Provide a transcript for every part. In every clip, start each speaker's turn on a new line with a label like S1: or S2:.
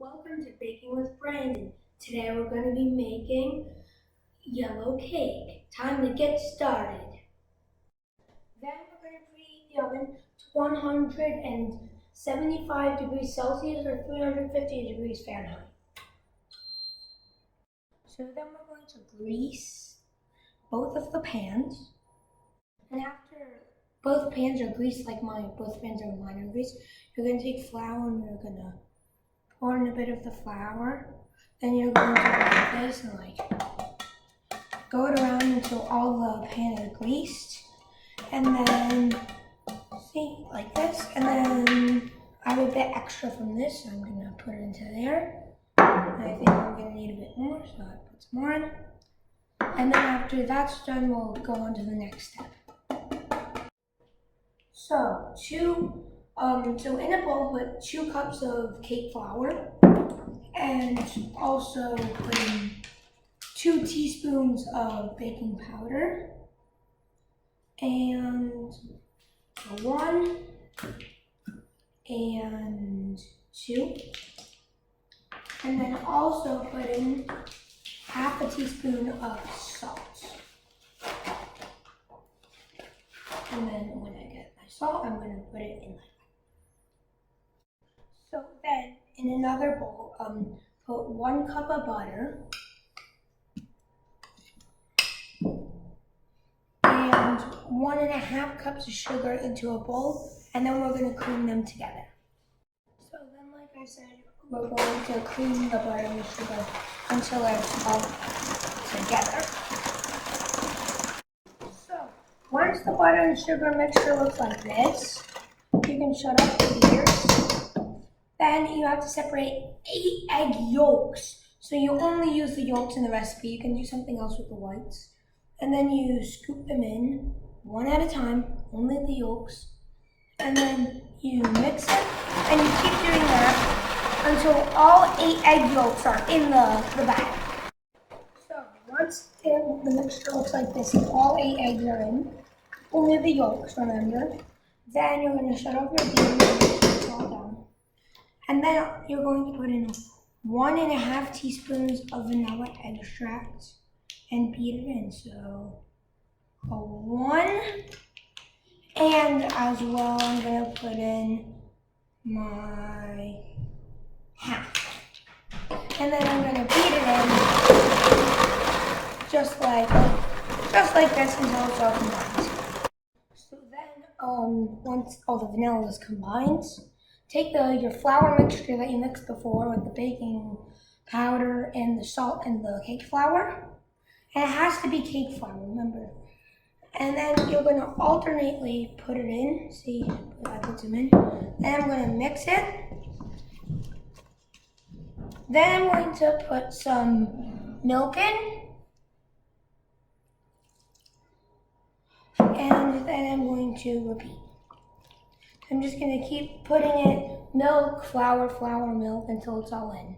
S1: Welcome to Baking with Brandon. Today we're going to be making yellow cake. Time to get started. Then we're going to preheat the oven to 175 degrees Celsius or 350 degrees Fahrenheit. So then we're going to grease both of the pans. And after both pans are greased like mine, both pans are mine are greased, you're going to take flour and you're going to pour in a bit of the flour. Then you're going to go like this and go it around until all the pan is greased. And then, see, like this. And then I have a bit extra from this, so I'm going to put it into there. And I think I'm going to need a bit more, so I put some more in. And then after that's done, we'll go on to the next step. So in a bowl, put 2 cups of cake flour and also put in 2 teaspoons of baking powder and 1 and 2. And then also put in half a teaspoon of salt. And then when I get my salt, I'm going to put it in like that. So then, in another bowl, put 1 cup of butter and 1.5 cups of sugar into a bowl, and then we're going to cream them together. So then, like I said, we're going to cream the butter and the sugar until it's all together. So once the butter and sugar mixture looks like this, you can shut off the heaters. Then you have to separate 8 egg yolks. So you only use the yolks in the recipe. You can do something else with the whites. And then you scoop them in one at a time, only the yolks. And then you mix it, and you keep doing that until all 8 egg yolks are in the bag. So once the mixture looks like this, and all 8 eggs are in, only the yolks, remember, then you're going to shut off your beater and mix it all down. And then you're going to put in 1.5 teaspoons of vanilla extract and beat it in. So a 1, and as well I'm going to put in my half. And then I'm going to beat it in just like this until it's all combined. So then once all the vanilla is combined, take your flour mixture that you mixed before with the baking powder and the salt and the cake flour. And it has to be cake flour, remember. And then you're going to alternately put it in. See, I put some in. Then I'm going to mix it. Then I'm going to put some milk in. And then I'm going to repeat. I'm just going to keep putting in milk, flour, milk until it's all in.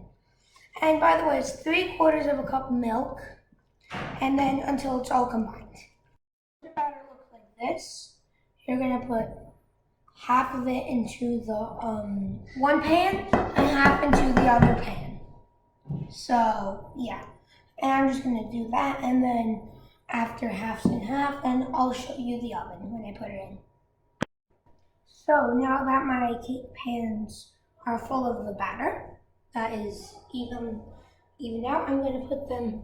S1: And by the way, it's 3/4 cup of milk, and then until it's all combined. The batter looks like this. You're going to put half of it into the one pan and half into the other pan. So, yeah. And I'm just going to do that, and then after half and half, then I'll show you the oven when I put it in. So now that my cake pans are full of the batter, that is even out, I'm going to put them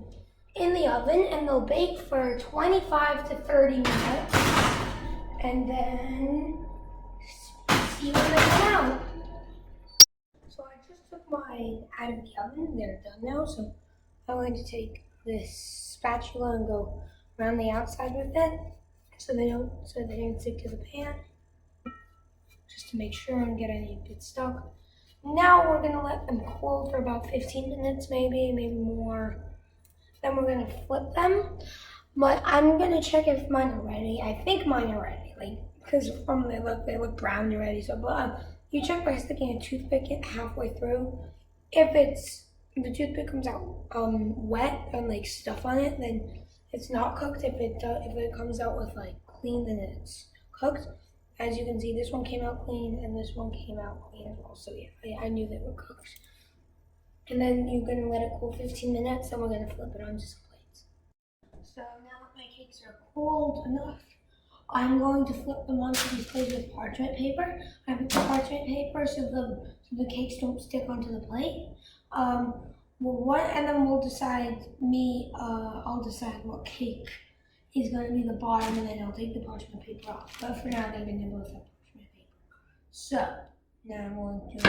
S1: in the oven and they'll bake for 25 to 30 minutes. And then see when they come out. So I just took mine out of the oven. They're done now. So I'm going to take this spatula and go around the outside with it so they don't stick to the pan. Just to make sure and get any bits stuck. Now we're going to let them cool for about 15 minutes, maybe more. Then we're going to flip them. But I'm going to check if mine are ready. I think mine are ready, because from they look brown already. So, but you check by sticking a toothpick in halfway through. If the toothpick comes out wet and stuff on it, then it's not cooked. If it comes out with clean, then it's cooked. As you can see, this one came out clean and this one came out clean as well. So yeah, I knew they were cooked. And then you're gonna let it cool 15 minutes, and we're gonna flip it onto some plates. So now that my cakes are cooled enough, I'm going to flip them onto these plates with parchment paper. I put the parchment paper so the cakes don't stick onto the plate. And then we'll decide. I'll decide what cake is going to be the bottom, and then I'll take the parchment paper off. But for now, they're going to both have parchment paper. So now I'm going to.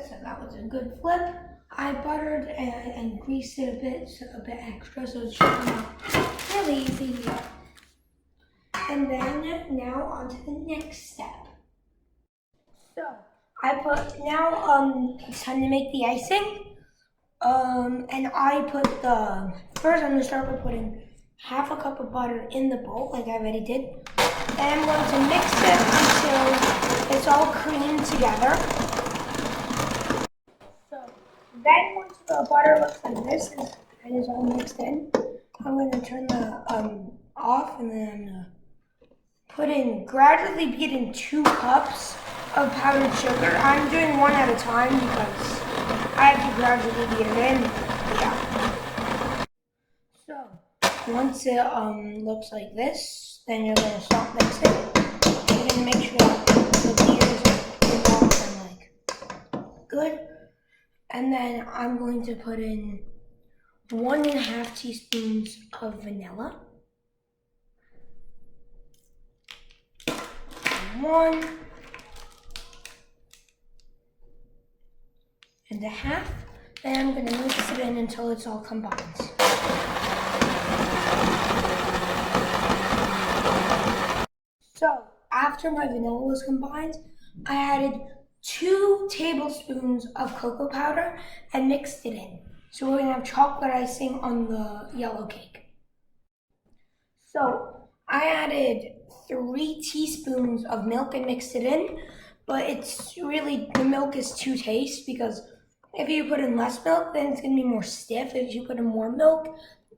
S1: So that was a good flip. I buttered and greased it a bit extra, so it should come out really easy to get. And then now on to the next step. So it's time to make the icing. And first I'm gonna start by putting half a cup of butter in the bowl, like I already did. Then I'm going to mix it until it's all creamed together. Then once the butter looks like this and is all mixed in, I'm going to turn the off, and then I'm going to gradually beat in 2 cups of powdered sugar. I'm doing one at a time because I have to gradually beat it in. Yeah. So once it looks like this, then you're going to stop mixing. You're going to make sure that the beaters are involved and good. And then I'm going to put in 1.5 teaspoons of vanilla. 1.5. Then I'm going to mix it in until it's all combined. So after my vanilla was combined, I added 2 tablespoons of cocoa powder and mixed it in. So we're gonna have chocolate icing on the yellow cake. So I added 3 teaspoons of milk and mixed it in, but the milk is to taste, because if you put in less milk, then it's gonna be more stiff. If you put in more milk,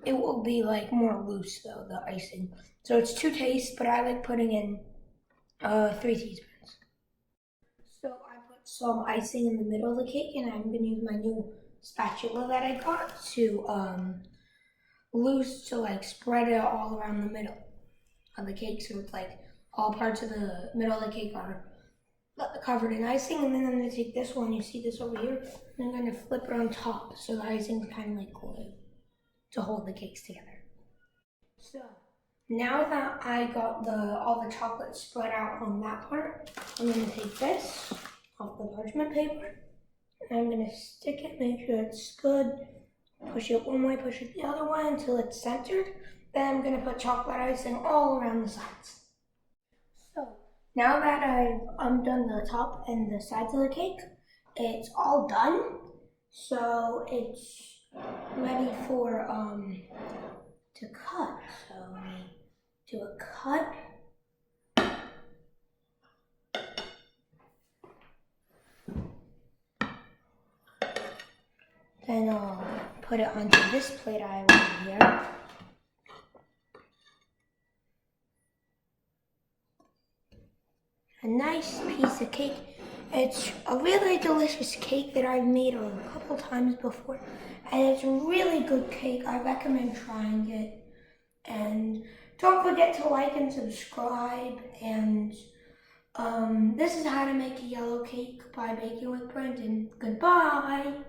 S1: it will be like more loose though, the icing. So it's to taste, but I like putting in 3 teaspoons. So I put some icing in the middle of the cake, and I'm going to use my new spatula that I got to spread it all around the middle of the cake, so it's like all parts of the middle of the cake are covered in icing. And then I'm going to take this one, you see this over here, and I'm going to flip it on top so the icing's kind of like glue to hold the cakes together. So now that I got all the chocolate spread out on that part, I'm going to take this off the parchment paper, and I'm going to stick it, make sure it's good, push it one way, push it the other way until it's centered. Then I'm going to put chocolate icing all around the sides. So now that I've done the top and the sides of the cake, it's all done. So it's ready for to cut. So let me do a cut. Then I'll put it onto this plate I have here. A nice piece of cake. It's a really delicious cake that I've made a couple times before, and it's a really good cake. I recommend trying it. And don't forget to like and subscribe. And this is how to make a yellow cake by Baking with Brendan. Goodbye.